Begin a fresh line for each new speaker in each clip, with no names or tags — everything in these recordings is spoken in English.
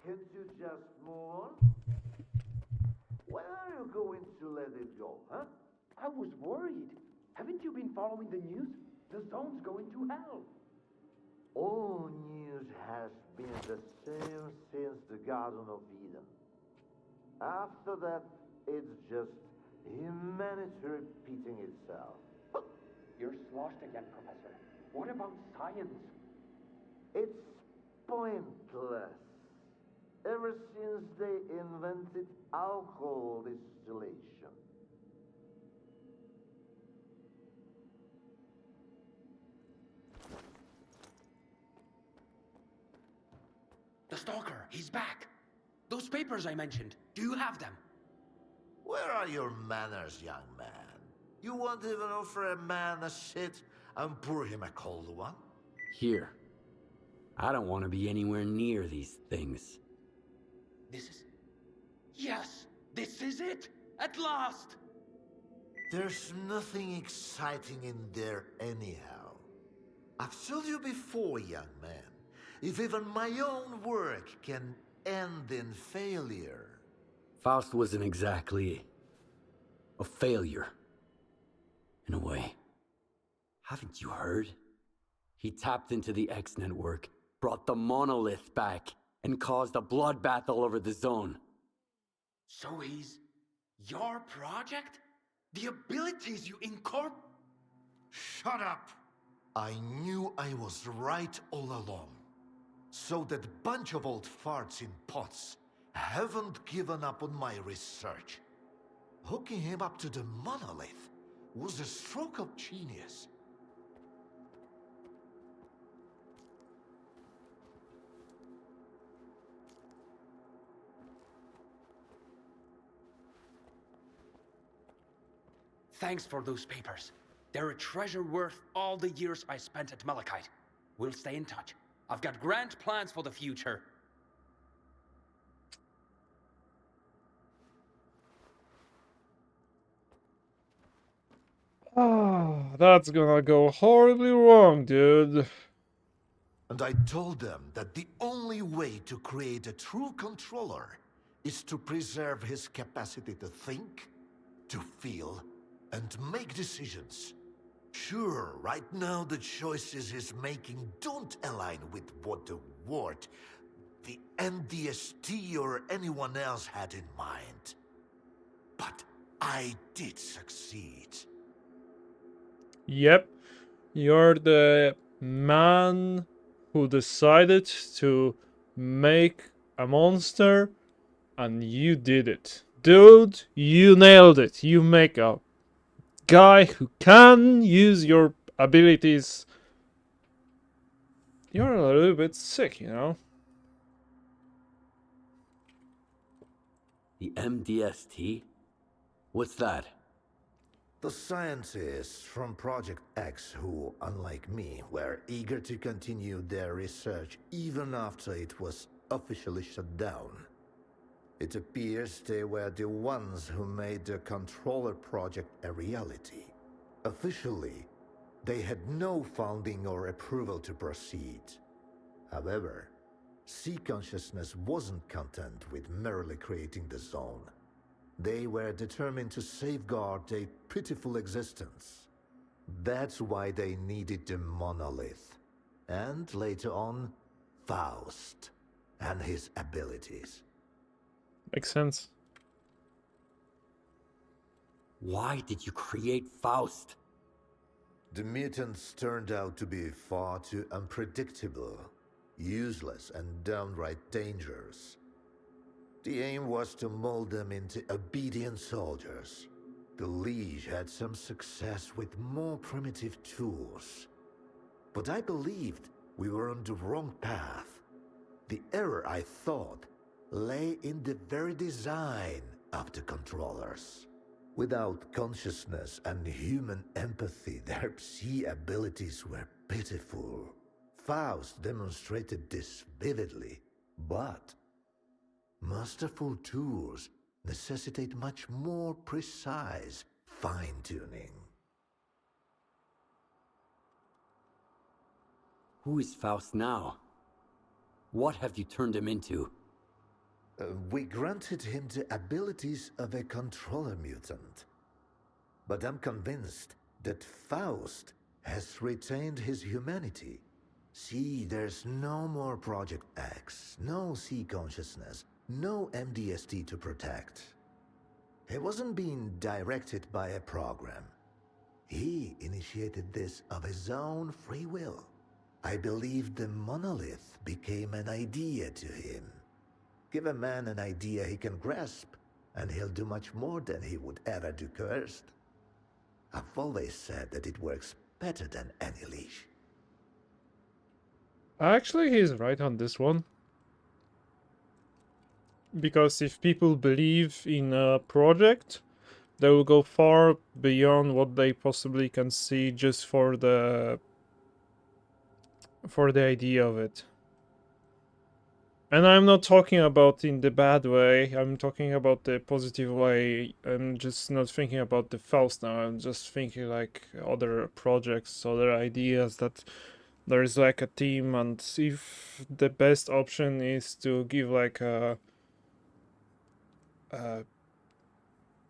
Can't you just move on? When are you going to let it go, huh?
I was worried. Haven't you been following the news? The zone's going to hell.
All news has been the same since the Garden of Eden. After that, it's just humanity repeating itself.
You're sloshed again, Professor. What about science?
It's pointless. Ever since they invented alcohol distillation.
The Stalker, he's back. Those papers I mentioned, do you have them?
Where are your manners, young man? You won't even offer a man a shit and pour him a cold one?
Here. I don't want to be anywhere near these things.
This is... Yes! This is it! At last!
There's nothing exciting in there anyhow. I've told you before, young man, if even my own work can end in failure...
Faust wasn't exactly... a failure. In a way. Haven't you heard? He tapped into the X network, brought the monolith back, and caused a bloodbath all over the zone.
So he's... your project? The abilities you incorporate...
Shut up! I knew I was right all along. So that bunch of old farts in pots haven't given up on my research. Hooking him up to the monolith was a stroke of genius.
Thanks for those papers. They're a treasure worth all the years I spent at Malachite. We'll stay in touch. I've got grand plans for the future.
Ah, that's gonna go horribly wrong, dude.
And I told them that the only way to create a true controller is to preserve his capacity to think, to feel, and make decisions. Sure, right now the choices he's making don't align with what the Ward, the NDST or anyone else had in mind. But I did succeed.
Yep, you're the man who decided to make a monster, and you did it. Dude, you nailed it. You make a guy who can use your abilities. You're a little bit sick, you know?
The MDST? What's that?
The scientists from Project X who, unlike me, were eager to continue their research even after it was officially shut down. It appears they were the ones who made the controller project a reality. Officially, they had no funding or approval to proceed. However, C Consciousness wasn't content with merely creating the zone. They were determined to safeguard a pitiful existence. That's why they needed the monolith. And later on, Faust and his abilities.
Makes sense.
Why did you create Faust?
The mutants turned out to be far too unpredictable, useless, and downright dangerous. The aim was to mold them into obedient soldiers. The Liege had some success with more primitive tools. But I believed we were on the wrong path. The error, I thought, lay in the very design of the controllers. Without consciousness and human empathy, their psi abilities were pitiful. Faust demonstrated this vividly, but masterful tools necessitate much more precise fine-tuning.
Who is Faust now? What have you turned him into?
We granted him the abilities of a controller mutant. But I'm convinced that Faust has retained his humanity. See, there's no more Project X, no C consciousness, no MDST to protect. He wasn't being directed by a program. He initiated this of his own free will. I believe the monolith became an idea to him. Give a man an idea he can grasp, and he'll do much more than he would ever do cursed. I've always said that it works better than any leash.
Actually, he's right on this one. Because if people believe in a project, they will go far beyond what they possibly can see just for the idea of it. And I'm not talking about in the bad way, I'm talking about the positive way. I'm just not thinking about the Faust now, I'm just thinking like other projects, other ideas, that there is like a team, and if the best option is to give like a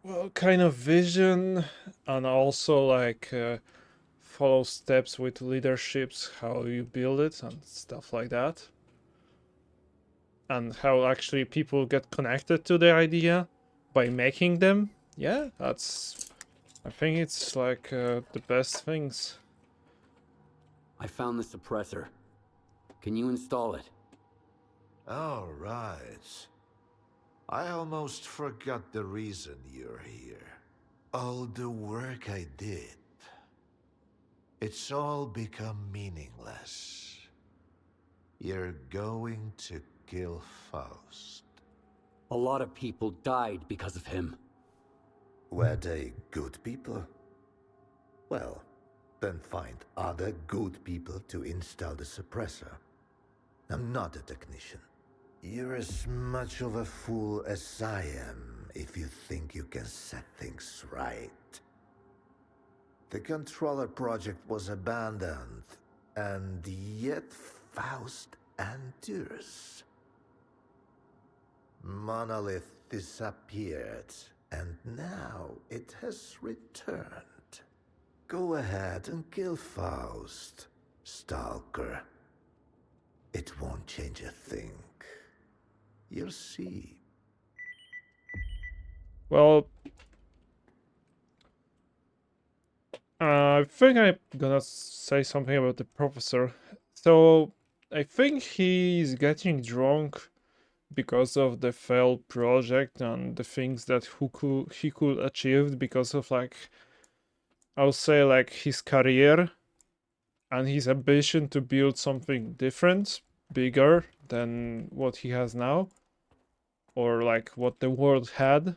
well, kind of vision, and also like follow steps with leaderships, how you build it and stuff like that, and how actually people get connected to the idea by making them. Yeah, that's, I think it's like the best things.
I found the suppressor. Can you install it?
All right. I almost forgot the reason you're here. All the work I did. It's all become meaningless. You're going to kill Faust.
A lot of people died because of him.
Were they good people? Well, then find other good people to install the suppressor. I'm not a technician. You're as much of a fool as I am if you think you can set things right. The controller project was abandoned, and yet Faust endures. Monolith disappeared, and now it has returned. Go ahead and kill Faust, Stalker. It won't change a thing. You'll see.
Well, I think I'm gonna say something about the professor. So, I think he's getting drunk because of the failed project and the things that he could achieve because of, like, I'll say, like, his career and his ambition to build something different, bigger than what he has now, or like what the world had.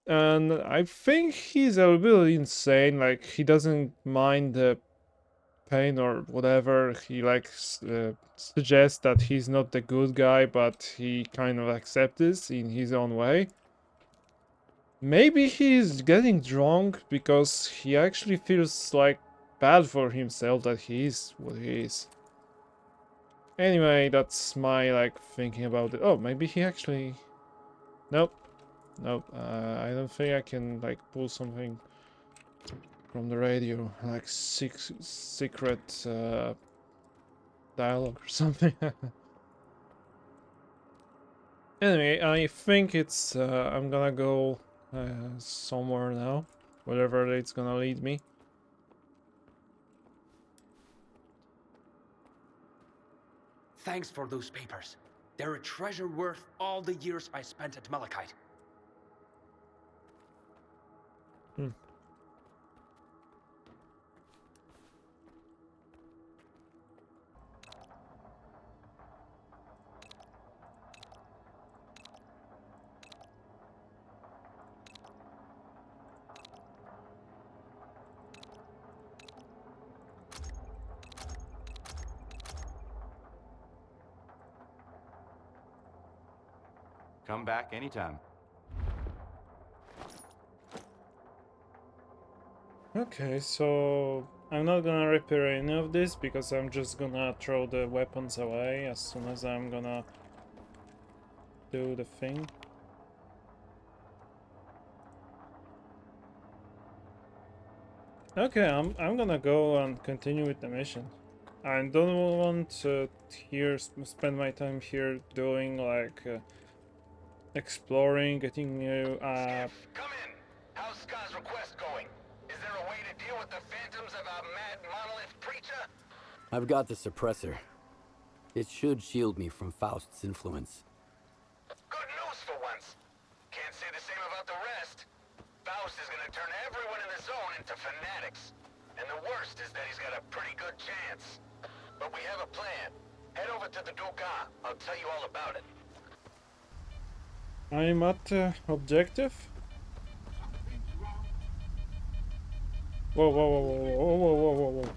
And I think he's a little insane. Like, he doesn't mind the pain or whatever. He like suggests that he's not the good guy, but he kind of accepts this in his own way. Maybe he's getting drunk because he actually feels like bad for himself that he is what he is. Anyway, that's my like thinking about it. Oh, maybe he actually... Nope. Nope. I don't think I can like pull something from the radio, like secret dialogue or something. Anyway, I think it's I'm gonna go somewhere now, wherever it's gonna lead me.
Thanks for those papers. They're a treasure worth all the years I spent at Malachite.
Hmm.
Come back anytime.
Okay, so I'm not gonna repair any of this because I'm just gonna throw the weapons away as soon as I'm gonna do the thing. Okay, I'm gonna go and continue with the mission. I don't want to spend my time here doing like exploring, getting new.
Come in. How's Ska's request going? Is there a way to deal with the phantoms of our mad monolith preacher?
I've got the suppressor. It should shield me from Faust's influence.
Good news for once. Can't say the same about the rest. Faust is gonna turn everyone in the zone into fanatics. And the worst is that he's got a pretty good chance. But we have a plan. Head over to the S.T.A.L.K.E.R. I'll tell you all about it.
I'm at objective. Whoa, whoa, whoa, whoa, whoa, whoa, whoa, whoa, whoa.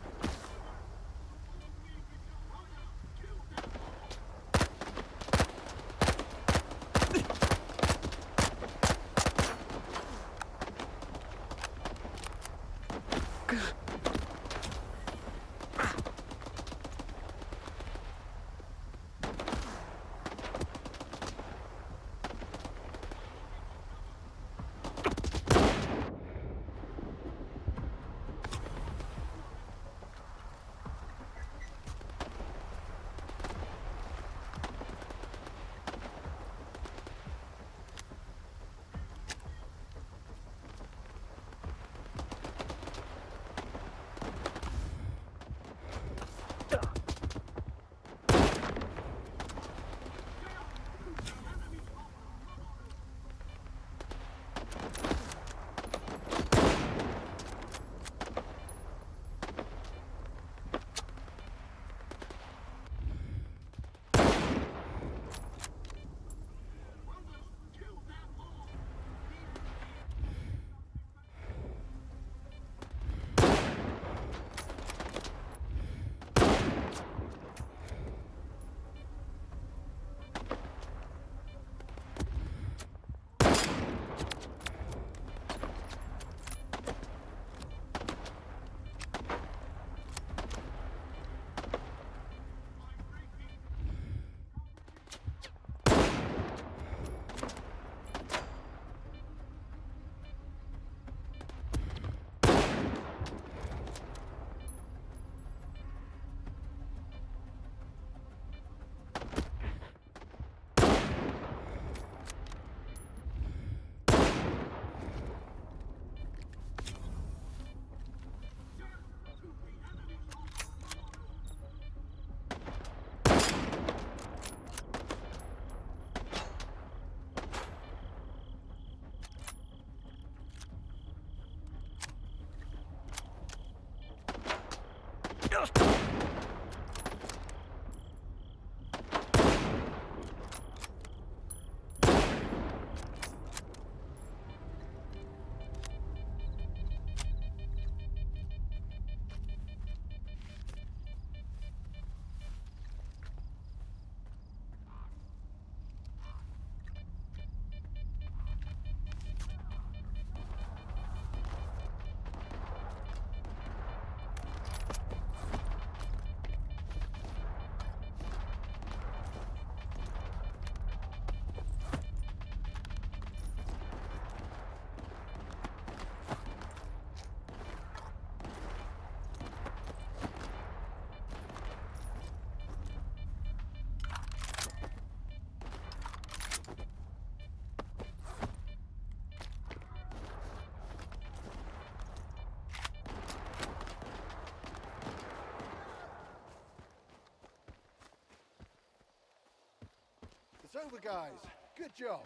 It's over, guys. Good job.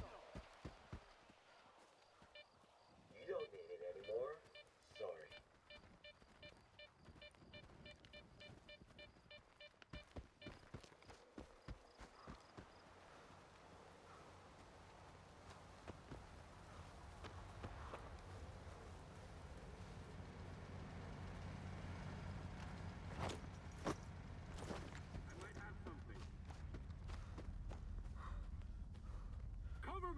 You don't need it anymore. Sorry.
Cover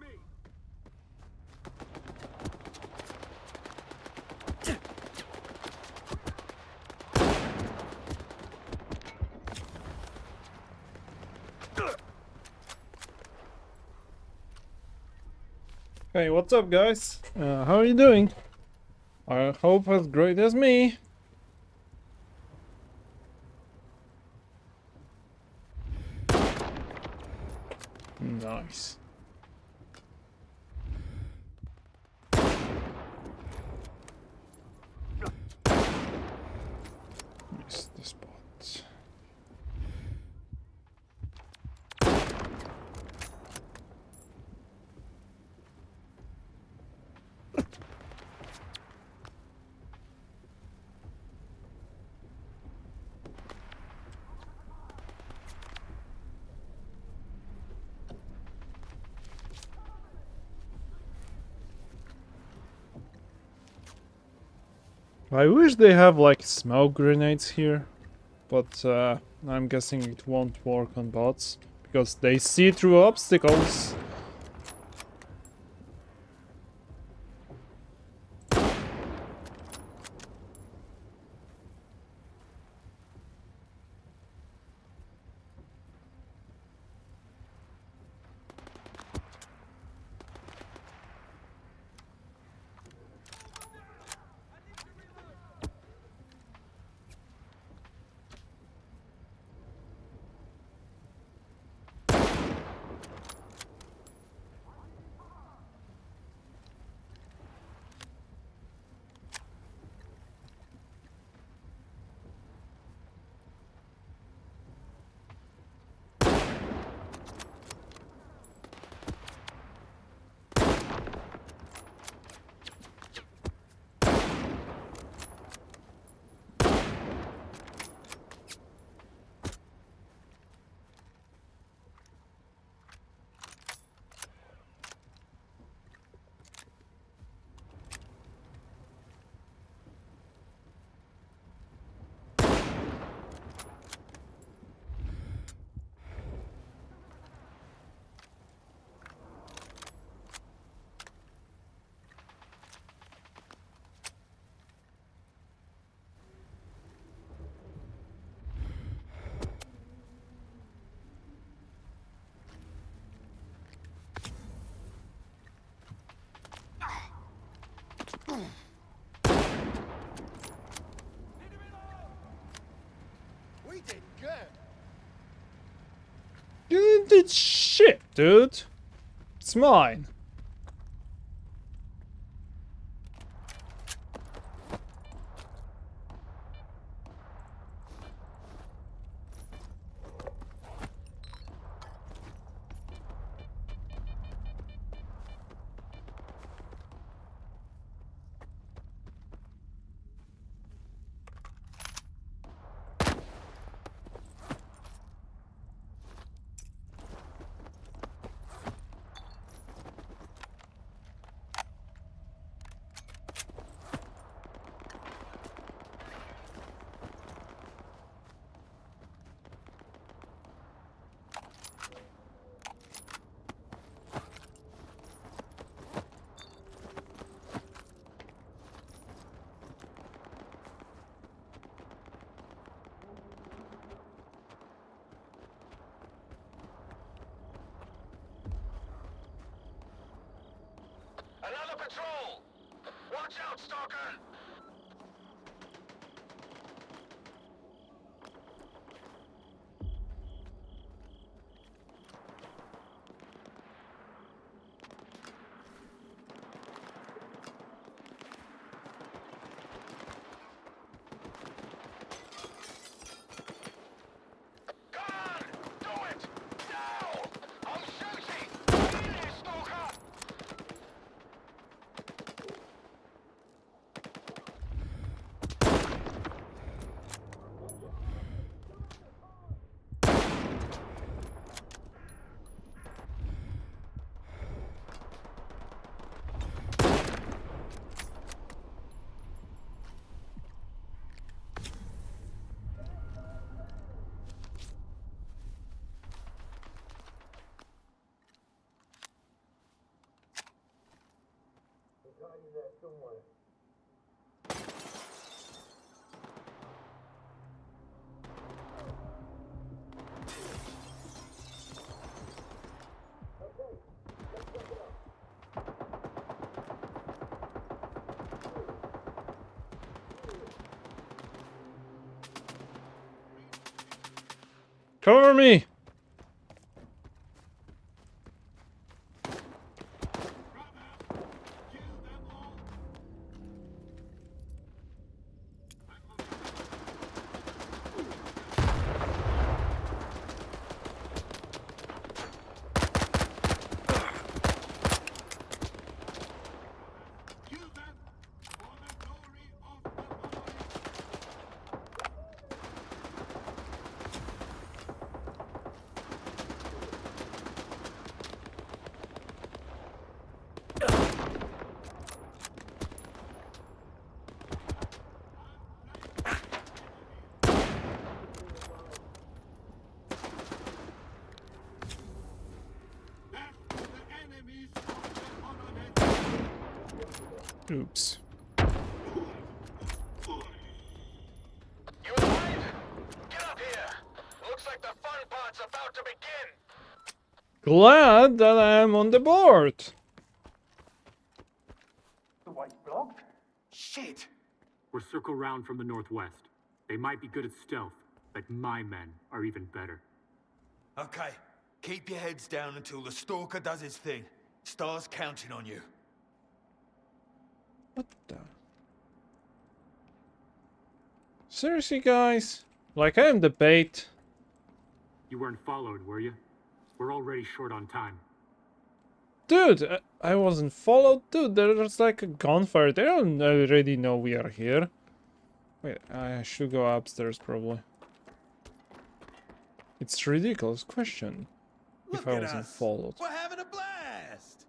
Hey, what's up, guys? How are you doing? I hope as great as me. Nice. Missed the spot. I wish they have like smoke grenades here, but I'm guessing it won't work on bots because they see through obstacles.
We did good.
You did shit, dude. It's mine.
Another patrol! Watch out, Stalker! Come on! Do it! Now! I'm shooting! Get in there, Stalker!
Cover me! Oops.
You alive? Get up here! Looks like the fun part's about to begin!
Glad that I'm on the board.
The white block? Shit!
We're circle round from the northwest. They might be good at stealth, but my men are even better.
Okay, keep your heads down until the stalker does his thing. S.T.A.L.K.E.R's counting on you.
What the? Seriously, guys? Like I am the bait.
You weren't followed, were you? We're already short on time.
Dude, I wasn't followed. Dude, there's like a gunfire. They don't already know we are here. Wait, I should go upstairs probably. It's a ridiculous question. If I wasn't followed.
We're having a blast!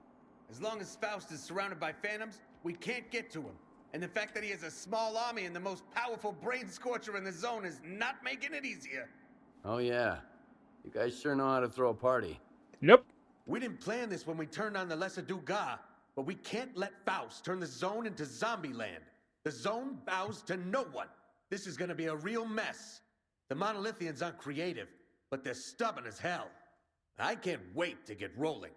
As long as Faust is surrounded by phantoms, we can't get to him. And the fact that he has a small army and the most powerful brain scorcher in the zone is not making it easier.
Oh yeah. You guys sure know how to throw a party.
Yep.
We didn't plan this when we turned on the S.T.A.L.K.E.R, but we can't let Faust turn the zone into zombie land. The zone bows to no one. This is gonna be a real mess. The Monolithians aren't creative, but they're stubborn as hell. I can't wait to get rolling.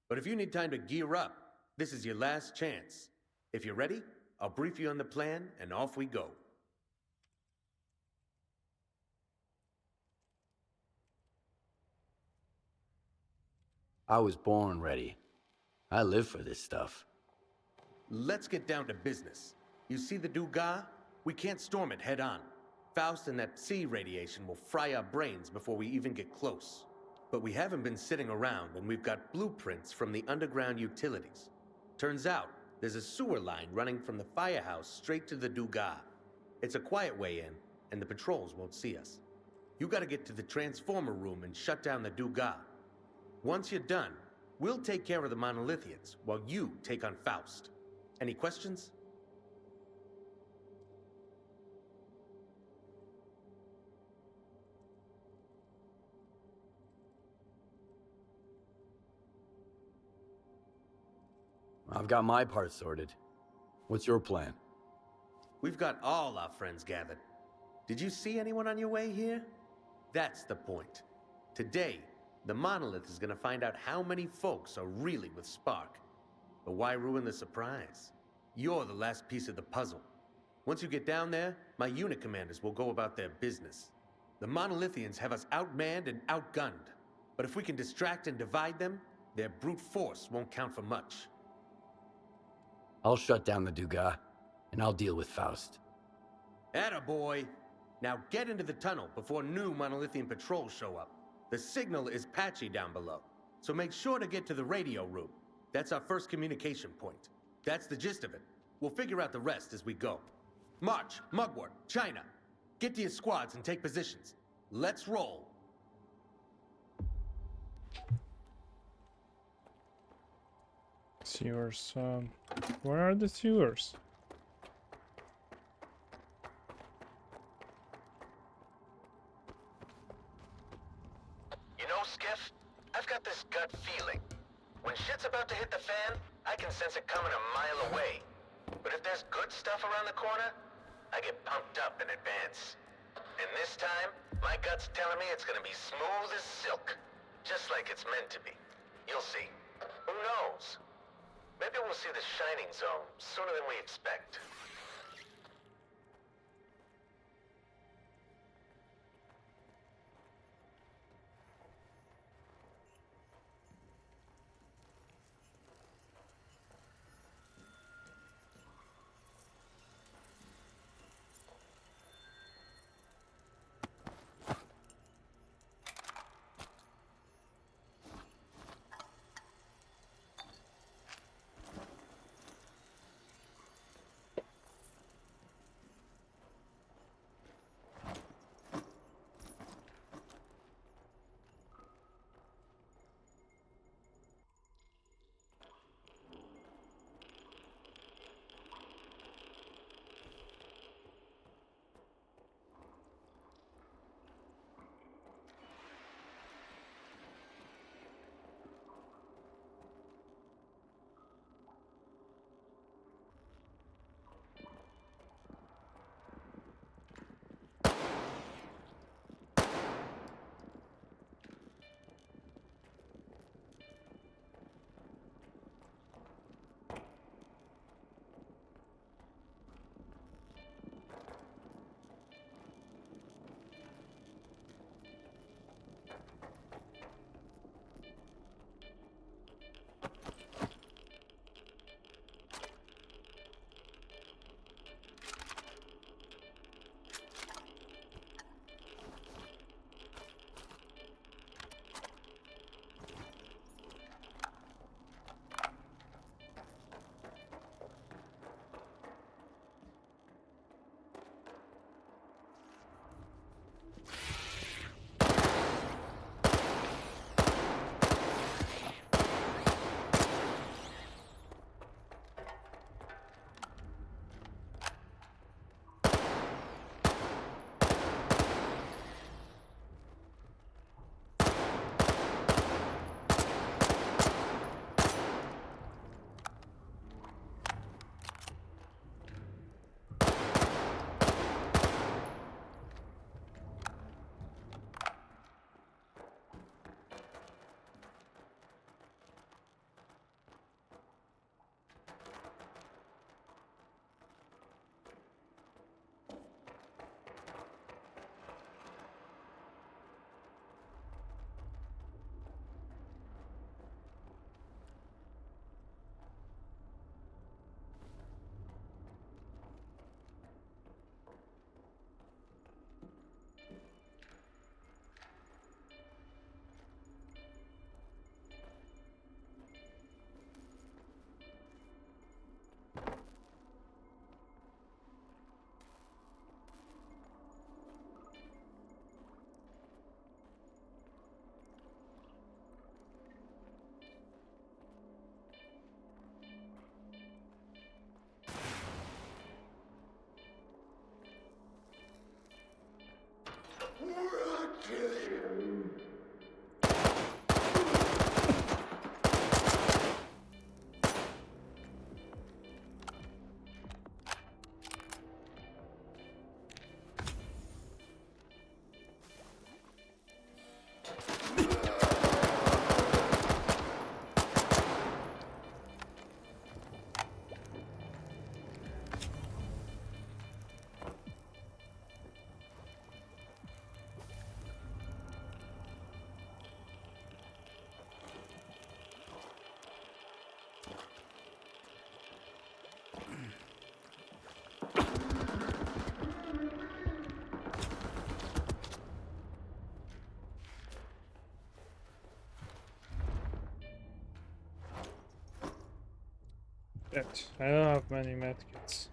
But if you need time to gear up, this is your last chance. If you're ready, I'll brief you on the plan, and off we go.
I was born ready. I live for this stuff.
Let's get down to business. You see the S.T.A.L.K.E.R? We can't storm it head on. Faust and that C radiation will fry our brains before we even get close. But we haven't been sitting around, and we've got blueprints from the underground utilities. Turns out, there's a sewer line running from the firehouse straight to the S.T.A.L.K.E.R. It's a quiet way in, and the patrols won't see us. You gotta get to the transformer room and shut down the S.T.A.L.K.E.R. Once you're done, we'll take care of the Monolithians, while you take on Faust. Any questions?
I've got my part sorted. What's your plan?
We've got all our friends gathered. Did you see anyone on your way here? That's the point. Today, the Monolith is gonna find out how many folks are really with S.T.A.L.K.E.R. But why ruin the surprise? You're the last piece of the puzzle. Once you get down there, my unit commanders will go about their business. The Monolithians have us outmanned and outgunned. But if we can distract and divide them, their brute force won't count for much.
I'll shut down the S.T.A.L.K.E.R. and I'll deal with Faust.
Attaboy! Now get into the tunnel before new Monolithian patrols show up. The signal is patchy down below, so make sure to get to the radio room. That's our first communication point. That's the gist of it. We'll figure out the rest as we go. March, Mugwort, China. Get to your squads and take positions. Let's roll.
Sewers. Where are the sewers?
You know, Skiff, I've got this gut feeling. When shit's about to hit the fan, I can sense it coming a mile away. But if there's good stuff around the corner, I get pumped up in advance. And this time, my gut's telling me it's gonna be smooth as silk. Just like it's meant to be. You'll see. Who knows? Maybe we'll see the Shining Zone sooner than we expect.
Yet. I don't have many medkits.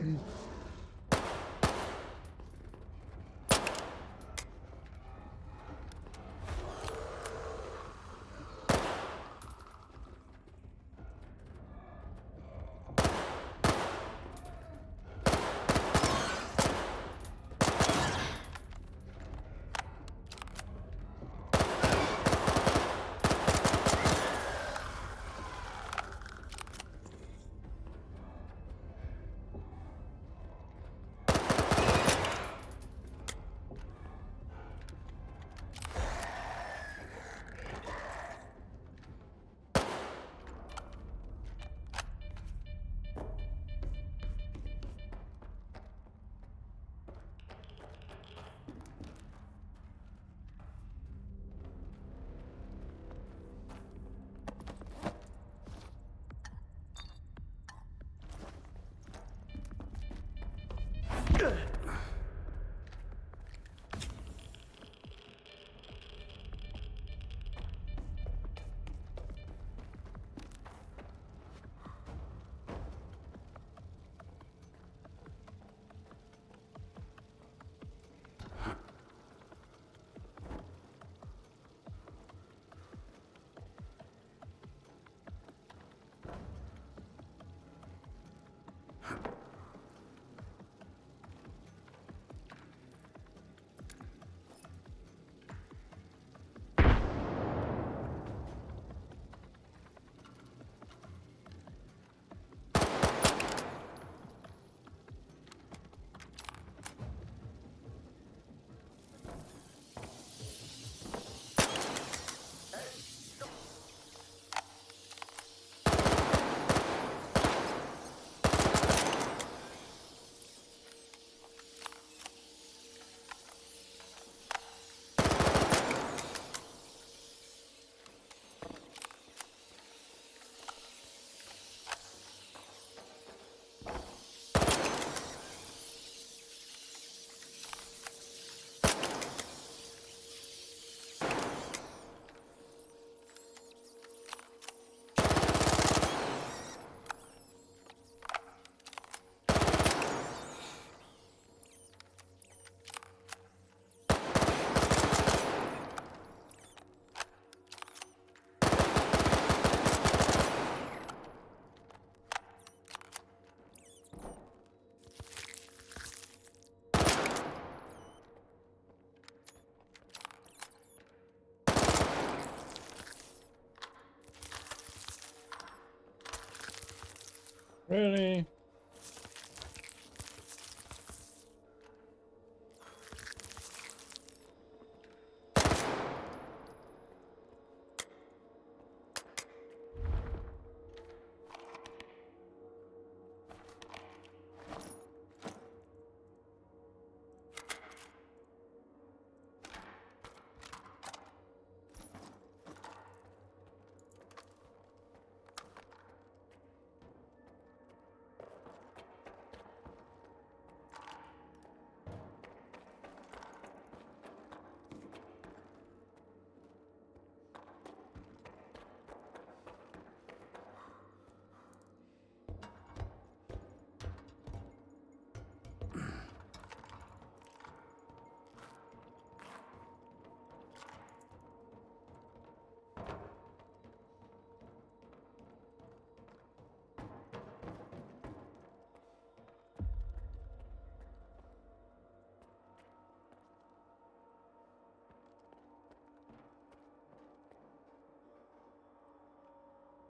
Really?